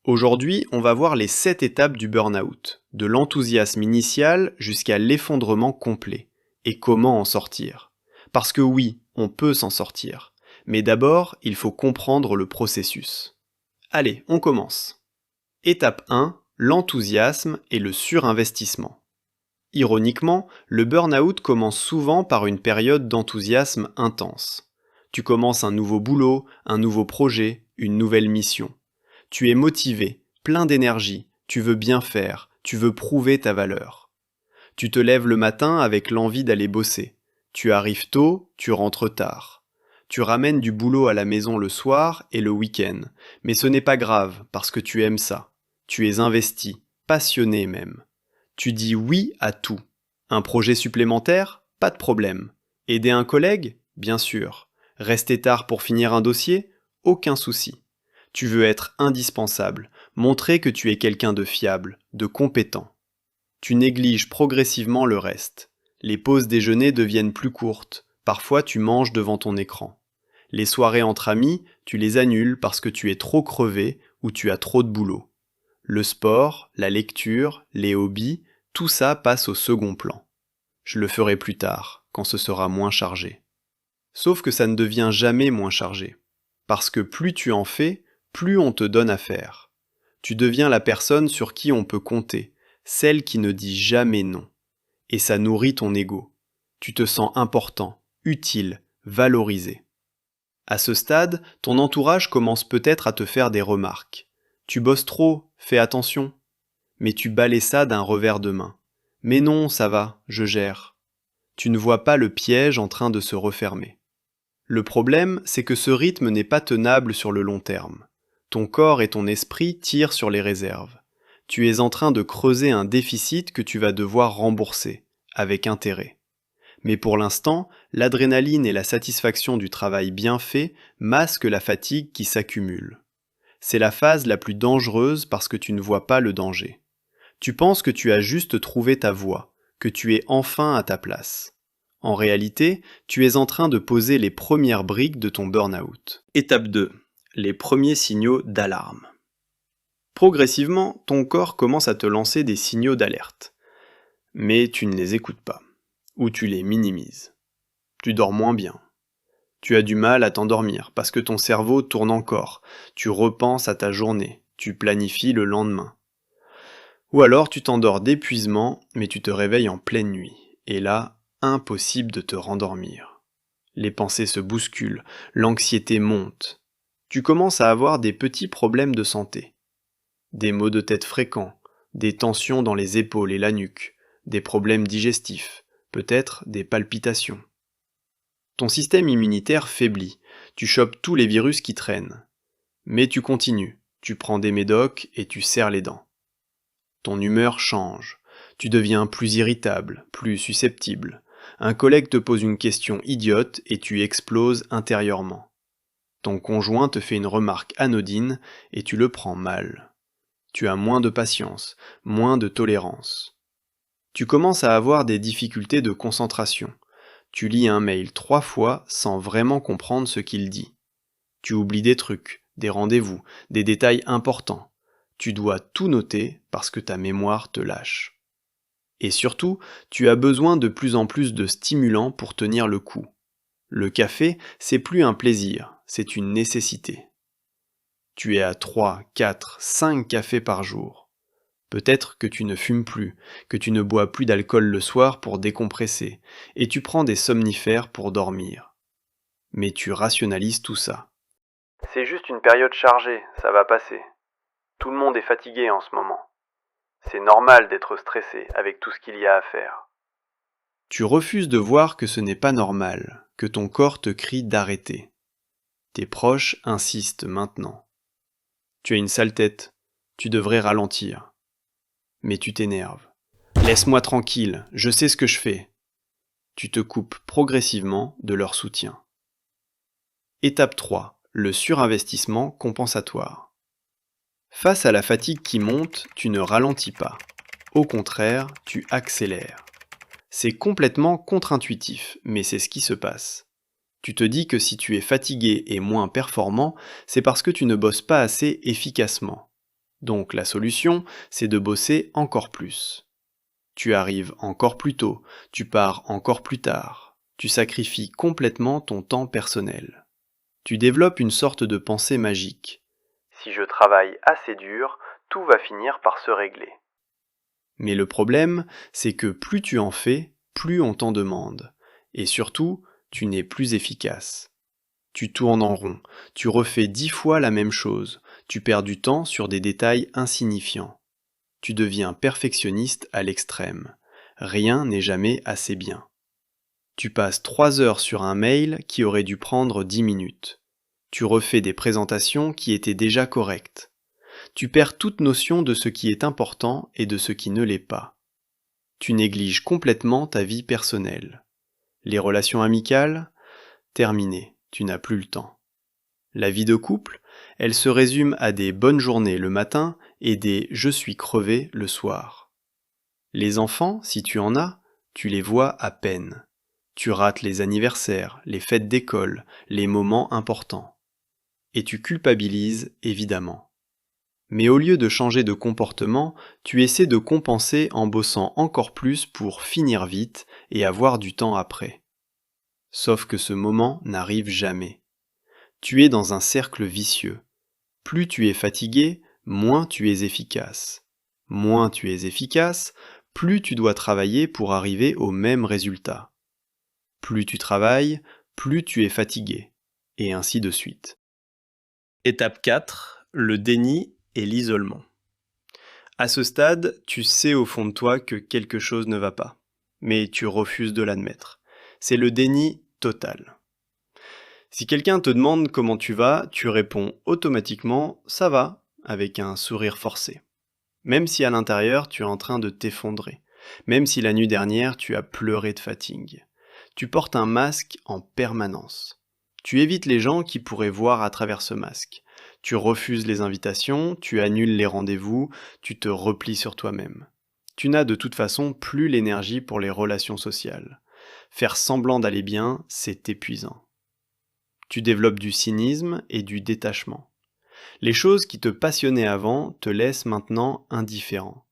Aujourd'hui, on va voir les 7 étapes du burn-out, de l'enthousiasme initial jusqu'à l'effondrement complet, et comment en sortir. Parce que oui, on peut s'en sortir, mais d'abord, il faut comprendre le processus. Allez, on commence. Étape 1, l'enthousiasme et le surinvestissement. Ironiquement, le burn-out commence souvent par une période d'enthousiasme intense. Tu commences un nouveau boulot, un nouveau projet, une nouvelle mission. Tu es motivé, plein d'énergie, tu veux bien faire, tu veux prouver ta valeur. Tu te lèves le matin avec l'envie d'aller bosser. Tu arrives tôt, tu rentres tard. Tu ramènes du boulot à la maison le soir et le week-end, mais ce n'est pas grave parce que tu aimes ça. Tu es investi, passionné même. Tu dis oui à tout. Un projet supplémentaire? Pas de problème. Aider un collègue? Bien sûr. Rester tard pour finir un dossier? Aucun souci. Tu veux être indispensable, montrer que tu es quelqu'un de fiable, de compétent. Tu négliges progressivement le reste. Les pauses déjeuner deviennent plus courtes, parfois tu manges devant ton écran. Les soirées entre amis, tu les annules parce que tu es trop crevé ou tu as trop de boulot. Le sport, la lecture, les hobbies, tout ça passe au second plan. Je le ferai plus tard, quand ce sera moins chargé. Sauf que ça ne devient jamais moins chargé. Parce que plus tu en fais, plus on te donne à faire. Tu deviens la personne sur qui on peut compter, celle qui ne dit jamais non. Et ça nourrit ton ego. Tu te sens important, utile, valorisé. À ce stade, ton entourage commence peut-être à te faire des remarques. Tu bosses trop, fais attention. Mais tu balais ça d'un revers de main. Mais non, ça va, je gère. Tu ne vois pas le piège en train de se refermer. Le problème, c'est que ce rythme n'est pas tenable sur le long terme. Ton corps et ton esprit tirent sur les réserves. Tu es en train de creuser un déficit que tu vas devoir rembourser, avec intérêt. Mais pour l'instant, l'adrénaline et la satisfaction du travail bien fait masquent la fatigue qui s'accumule. C'est la phase la plus dangereuse parce que tu ne vois pas le danger. Tu penses que tu as juste trouvé ta voie, que tu es enfin à ta place. En réalité, tu es en train de poser les premières briques de ton burn-out. Étape 2. Les premiers signaux d'alarme. Progressivement, ton corps commence à te lancer des signaux d'alerte. Mais tu ne les écoutes pas. Ou tu les minimises. Tu dors moins bien. Tu as du mal à t'endormir parce que ton cerveau tourne encore. Tu repenses à ta journée. Tu planifies le lendemain. Ou alors tu t'endors d'épuisement, mais tu te réveilles en pleine nuit. Et là, impossible de te rendormir. Les pensées se bousculent, l'anxiété monte. Tu commences à avoir des petits problèmes de santé. Des maux de tête fréquents, des tensions dans les épaules et la nuque, des problèmes digestifs, peut-être des palpitations. Ton système immunitaire faiblit, tu chopes tous les virus qui traînent. Mais tu continues, tu prends des médocs et tu serres les dents. Ton humeur change, tu deviens plus irritable, plus susceptible. Un collègue te pose une question idiote et tu exploses intérieurement. Ton conjoint te fait une remarque anodine et tu le prends mal. Tu as moins de patience, moins de tolérance. Tu commences à avoir des difficultés de concentration. Tu lis un mail 3 fois sans vraiment comprendre ce qu'il dit. Tu oublies des trucs, des rendez-vous, des détails importants. Tu dois tout noter parce que ta mémoire te lâche. Et surtout, tu as besoin de plus en plus de stimulants pour tenir le coup. Le café, c'est plus un plaisir, c'est une nécessité. Tu es à 3, 4, 5 cafés par jour. Peut-être que tu ne fumes plus, que tu ne bois plus d'alcool le soir pour décompresser, et tu prends des somnifères pour dormir. Mais tu rationalises tout ça. C'est juste une période chargée, ça va passer. Tout le monde est fatigué en ce moment. C'est normal d'être stressé avec tout ce qu'il y a à faire. Tu refuses de voir que ce n'est pas normal, que ton corps te crie d'arrêter. Tes proches insistent maintenant. Tu as une sale tête, tu devrais ralentir. Mais tu t'énerves. Laisse-moi tranquille, je sais ce que je fais. Tu te coupes progressivement de leur soutien. Étape 3. Le surinvestissement compensatoire. Face à la fatigue qui monte, tu ne ralentis pas. Au contraire, tu accélères. C'est complètement contre-intuitif, mais c'est ce qui se passe. Tu te dis que si tu es fatigué et moins performant, c'est parce que tu ne bosses pas assez efficacement. Donc la solution, c'est de bosser encore plus. Tu arrives encore plus tôt, tu pars encore plus tard, tu sacrifies complètement ton temps personnel. Tu développes une sorte de pensée magique. Si je travaille assez dur, tout va finir par se régler. Mais le problème, c'est que plus tu en fais, plus on t'en demande. Et surtout, tu n'es plus efficace. Tu tournes en rond, tu refais 10 fois la même chose, tu perds du temps sur des détails insignifiants. Tu deviens perfectionniste à l'extrême. Rien n'est jamais assez bien. Tu passes 3 heures sur un mail qui aurait dû prendre 10 minutes. Tu refais des présentations qui étaient déjà correctes. Tu perds toute notion de ce qui est important et de ce qui ne l'est pas. Tu négliges complètement ta vie personnelle. Les relations amicales, terminées, tu n'as plus le temps. La vie de couple, elle se résume à des bonnes journées le matin et des je suis crevé le soir. Les enfants, si tu en as, tu les vois à peine. Tu rates les anniversaires, les fêtes d'école, les moments importants. Et tu culpabilises, évidemment. Mais au lieu de changer de comportement, tu essaies de compenser en bossant encore plus pour finir vite et avoir du temps après. Sauf que ce moment n'arrive jamais. Tu es dans un cercle vicieux. Plus tu es fatigué, moins tu es efficace. Moins tu es efficace, plus tu dois travailler pour arriver au même résultat. Plus tu travailles, plus tu es fatigué. Et ainsi de suite. Étape 4, le déni et l'isolement. À ce stade, tu sais au fond de toi que quelque chose ne va pas, mais tu refuses de l'admettre. C'est le déni total. Si quelqu'un te demande comment tu vas, tu réponds automatiquement « ça va » avec un sourire forcé. Même si à l'intérieur tu es en train de t'effondrer, même si la nuit dernière tu as pleuré de fatigue. Tu portes un masque en permanence. Tu évites les gens qui pourraient voir à travers ce masque. Tu refuses les invitations, tu annules les rendez-vous, tu te replies sur toi-même. Tu n'as de toute façon plus l'énergie pour les relations sociales. Faire semblant d'aller bien, c'est épuisant. Tu développes du cynisme et du détachement. Les choses qui te passionnaient avant te laissent maintenant indifférent.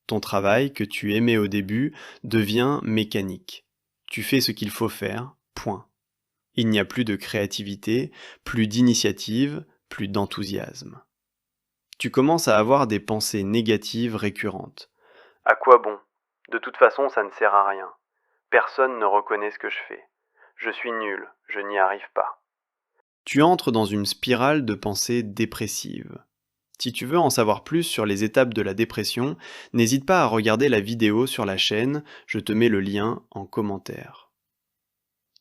Ton travail, que tu aimais au début, devient mécanique. Tu fais ce qu'il faut faire, point. Il n'y a plus de créativité, plus d'initiative, plus d'enthousiasme. Tu commences à avoir des pensées négatives récurrentes. À quoi bon? De toute façon, ça ne sert à rien. Personne ne reconnaît ce que je fais. Je suis nul, je n'y arrive pas. Tu entres dans une spirale de pensées dépressives. Si tu veux en savoir plus sur les étapes de la dépression, n'hésite pas à regarder la vidéo sur la chaîne, je te mets le lien en commentaire.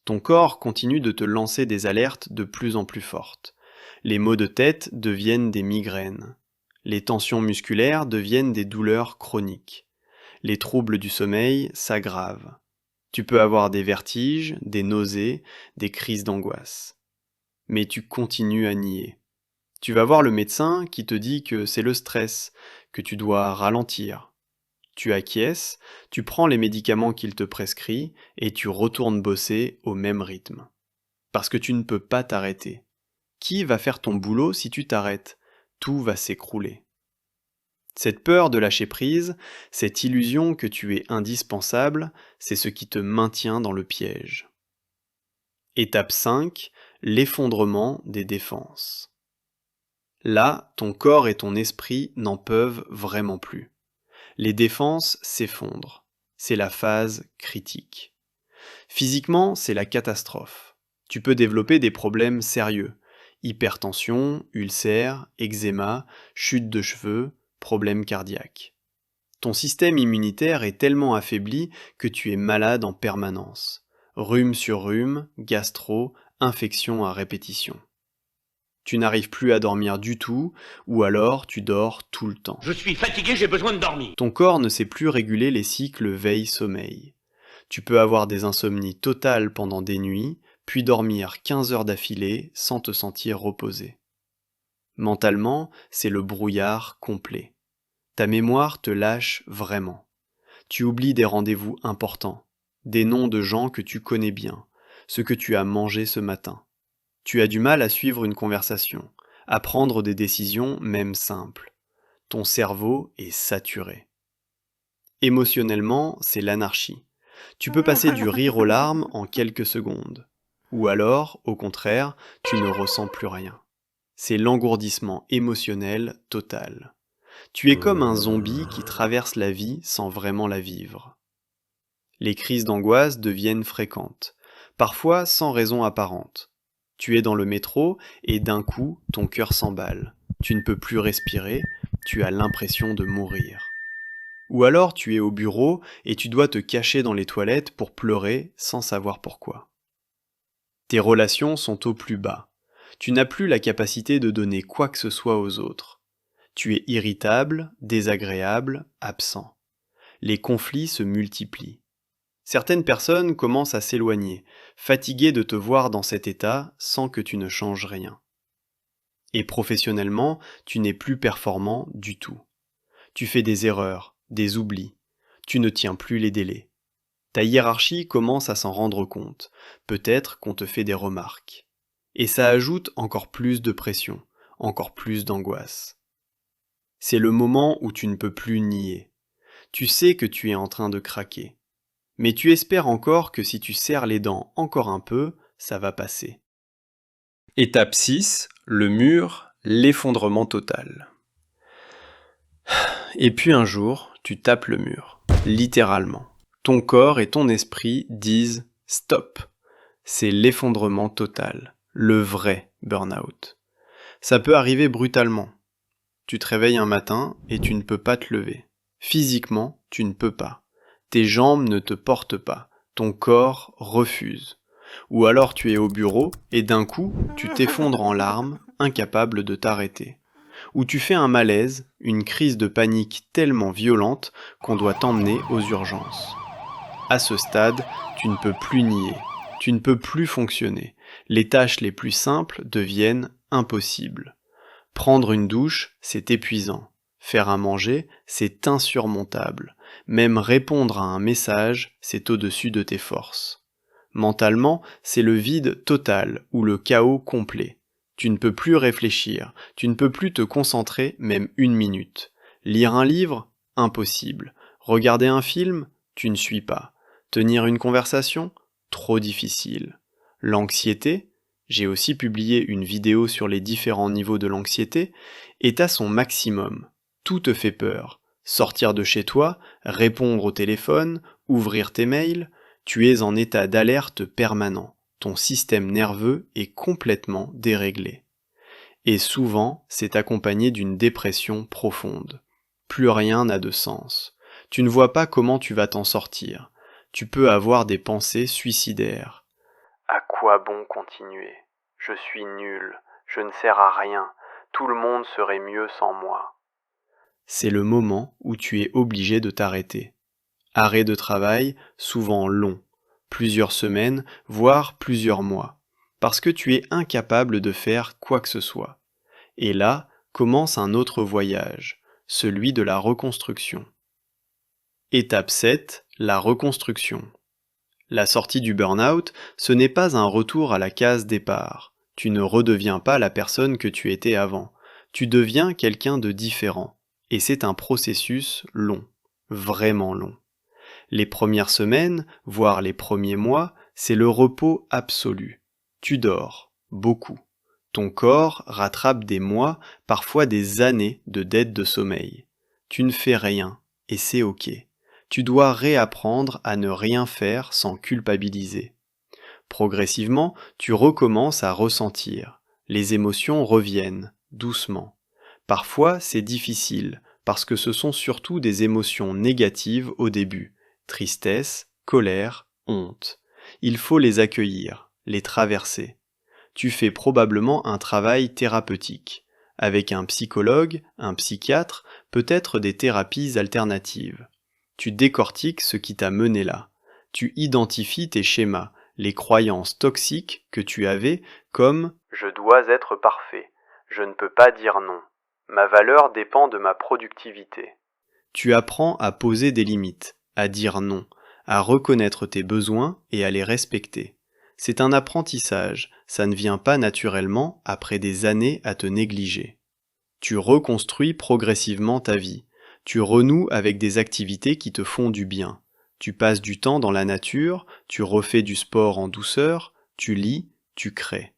Ton corps continue de te lancer des alertes de plus en plus fortes. Les maux de tête deviennent des migraines. Les tensions musculaires deviennent des douleurs chroniques. Les troubles du sommeil s'aggravent. Tu peux avoir des vertiges, des nausées, des crises d'angoisse. Mais tu continues à nier. Tu vas voir le médecin qui te dit que c'est le stress, que tu dois ralentir. Tu acquiesces, tu prends les médicaments qu'il te prescrit et tu retournes bosser au même rythme. Parce que tu ne peux pas t'arrêter. Qui va faire ton boulot si tu t'arrêtes? Tout va s'écrouler. Cette peur de lâcher prise, cette illusion que tu es indispensable, c'est ce qui te maintient dans le piège. Étape 5, l'effondrement des défenses. Là, ton corps et ton esprit n'en peuvent vraiment plus. Les défenses s'effondrent. C'est la phase critique. Physiquement, c'est la catastrophe. Tu peux développer des problèmes sérieux. Hypertension, ulcères, eczéma, chute de cheveux, problèmes cardiaques. Ton système immunitaire est tellement affaibli que tu es malade en permanence. Rhume sur rhume, gastro, infection à répétition. Tu n'arrives plus à dormir du tout, ou alors tu dors tout le temps. Je suis fatigué, j'ai besoin de dormir. Ton corps ne sait plus réguler les cycles veille-sommeil. Tu peux avoir des insomnies totales pendant des nuits, puis dormir 15 heures d'affilée sans te sentir reposé. Mentalement, c'est le brouillard complet. Ta mémoire te lâche vraiment. Tu oublies des rendez-vous importants, des noms de gens que tu connais bien, ce que tu as mangé ce matin. Tu as du mal à suivre une conversation, à prendre des décisions même simples. Ton cerveau est saturé. Émotionnellement, c'est l'anarchie. Tu peux passer du rire aux larmes en quelques secondes. Ou alors, au contraire, tu ne ressens plus rien. C'est l'engourdissement émotionnel total. Tu es comme un zombie qui traverse la vie sans vraiment la vivre. Les crises d'angoisse deviennent fréquentes, parfois sans raison apparente. Tu es dans le métro et d'un coup, ton cœur s'emballe. Tu ne peux plus respirer, tu as l'impression de mourir. Ou alors tu es au bureau et tu dois te cacher dans les toilettes pour pleurer sans savoir pourquoi. Tes relations sont au plus bas. Tu n'as plus la capacité de donner quoi que ce soit aux autres. Tu es irritable, désagréable, absent. Les conflits se multiplient. Certaines personnes commencent à s'éloigner, fatiguées de te voir dans cet état sans que tu ne changes rien. Et professionnellement, tu n'es plus performant du tout. Tu fais des erreurs, des oublis. Tu ne tiens plus les délais. Ta hiérarchie commence à s'en rendre compte. Peut-être qu'on te fait des remarques. Et ça ajoute encore plus de pression, encore plus d'angoisse. C'est le moment où tu ne peux plus nier. Tu sais que tu es en train de craquer. Mais tu espères encore que si tu serres les dents encore un peu, ça va passer. Étape 6, le mur, l'effondrement total. Et puis un jour, tu tapes le mur, littéralement. Ton corps et ton esprit disent « stop ». C'est l'effondrement total, le vrai burn-out. Ça peut arriver brutalement. Tu te réveilles un matin et tu ne peux pas te lever. Physiquement, tu ne peux pas. Tes jambes ne te portent pas, ton corps refuse. Ou alors tu es au bureau et d'un coup, tu t'effondres en larmes, incapable de t'arrêter. Ou tu fais un malaise, une crise de panique tellement violente qu'on doit t'emmener aux urgences. À ce stade, tu ne peux plus nier, tu ne peux plus fonctionner. Les tâches les plus simples deviennent impossibles. Prendre une douche, c'est épuisant. Faire à manger, c'est insurmontable. Même répondre à un message, c'est au-dessus de tes forces. Mentalement, c'est le vide total ou le chaos complet. Tu ne peux plus réfléchir, tu ne peux plus te concentrer même une minute. Lire un livre? Impossible. Regarder un film? Tu ne suis pas. Tenir une conversation? Trop difficile. L'anxiété? J'ai aussi publié une vidéo sur les différents niveaux de l'anxiété, est à son maximum. Tout te fait peur. Sortir de chez toi, répondre au téléphone, ouvrir tes mails, tu es en état d'alerte permanent. Ton système nerveux est complètement déréglé. Et souvent, c'est accompagné d'une dépression profonde. Plus rien n'a de sens. Tu ne vois pas comment tu vas t'en sortir. Tu peux avoir des pensées suicidaires. À quoi bon continuer? Je suis nul, je ne sers à rien, tout le monde serait mieux sans moi. C'est le moment où tu es obligé de t'arrêter. Arrêt de travail, souvent long, plusieurs semaines, voire plusieurs mois, parce que tu es incapable de faire quoi que ce soit. Et là commence un autre voyage, celui de la reconstruction. Étape 7, la reconstruction. La sortie du burn-out, ce n'est pas un retour à la case départ. Tu ne redeviens pas la personne que tu étais avant. Tu deviens quelqu'un de différent. Et c'est un processus long, vraiment long. Les premières semaines, voire les premiers mois, c'est le repos absolu. Tu dors, beaucoup. Ton corps rattrape des mois, parfois des années de dette de sommeil. Tu ne fais rien, et c'est ok. Tu dois réapprendre à ne rien faire sans culpabiliser. Progressivement, tu recommences à ressentir. Les émotions reviennent, doucement. Parfois, c'est difficile, parce que ce sont surtout des émotions négatives au début. Tristesse, colère, honte. Il faut les accueillir, les traverser. Tu fais probablement un travail thérapeutique. Avec un psychologue, un psychiatre, peut-être des thérapies alternatives. Tu décortiques ce qui t'a mené là. Tu identifies tes schémas, les croyances toxiques que tu avais comme « je dois être parfait, je ne peux pas dire non, ma valeur dépend de ma productivité ». Tu apprends à poser des limites, à dire non, à reconnaître tes besoins et à les respecter. C'est un apprentissage, ça ne vient pas naturellement après des années à te négliger. Tu reconstruis progressivement ta vie. Tu renoues avec des activités qui te font du bien. Tu passes du temps dans la nature, tu refais du sport en douceur, tu lis, tu crées.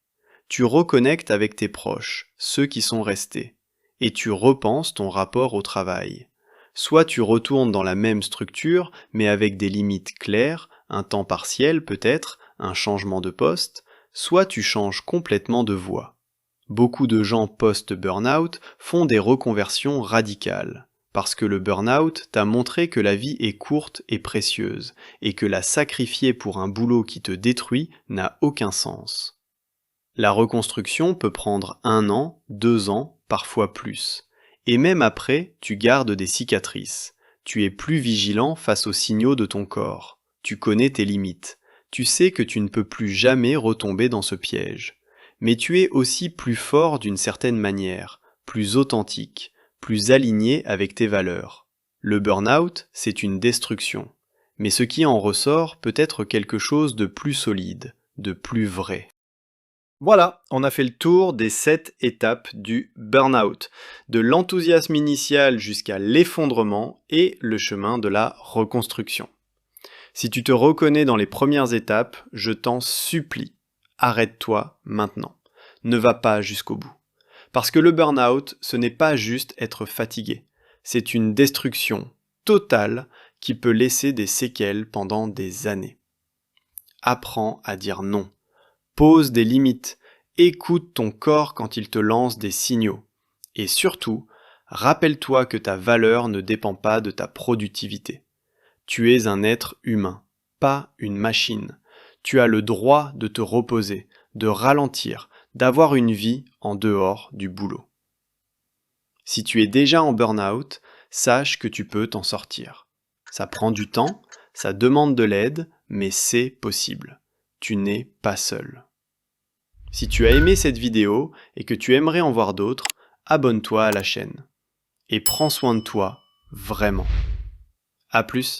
Tu reconnectes avec tes proches, ceux qui sont restés, et tu repenses ton rapport au travail. Soit tu retournes dans la même structure, mais avec des limites claires, un temps partiel peut-être, un changement de poste, soit tu changes complètement de voie. Beaucoup de gens post-burnout font des reconversions radicales, parce que le burnout t'a montré que la vie est courte et précieuse, et que la sacrifier pour un boulot qui te détruit n'a aucun sens. La reconstruction peut prendre 1 an, 2 ans, parfois plus. Et même après, tu gardes des cicatrices. Tu es plus vigilant face aux signaux de ton corps. Tu connais tes limites. Tu sais que tu ne peux plus jamais retomber dans ce piège. Mais tu es aussi plus fort d'une certaine manière, plus authentique, plus aligné avec tes valeurs. Le burn-out, c'est une destruction. Mais ce qui en ressort peut être quelque chose de plus solide, de plus vrai. Voilà, on a fait le tour des 7 étapes du burn-out, de l'enthousiasme initial jusqu'à l'effondrement et le chemin de la reconstruction. Si tu te reconnais dans les premières étapes, je t'en supplie, arrête-toi maintenant. Ne va pas jusqu'au bout. Parce que le burn-out, ce n'est pas juste être fatigué, c'est une destruction totale qui peut laisser des séquelles pendant des années. Apprends à dire non. Pose des limites, écoute ton corps quand il te lance des signaux. Et surtout, rappelle-toi que ta valeur ne dépend pas de ta productivité. Tu es un être humain, pas une machine. Tu as le droit de te reposer, de ralentir, d'avoir une vie en dehors du boulot. Si tu es déjà en burn-out, sache que tu peux t'en sortir. Ça prend du temps, ça demande de l'aide, mais c'est possible. Tu n'es pas seul. Si tu as aimé cette vidéo et que tu aimerais en voir d'autres, abonne-toi à la chaîne. Et prends soin de toi, vraiment. À plus.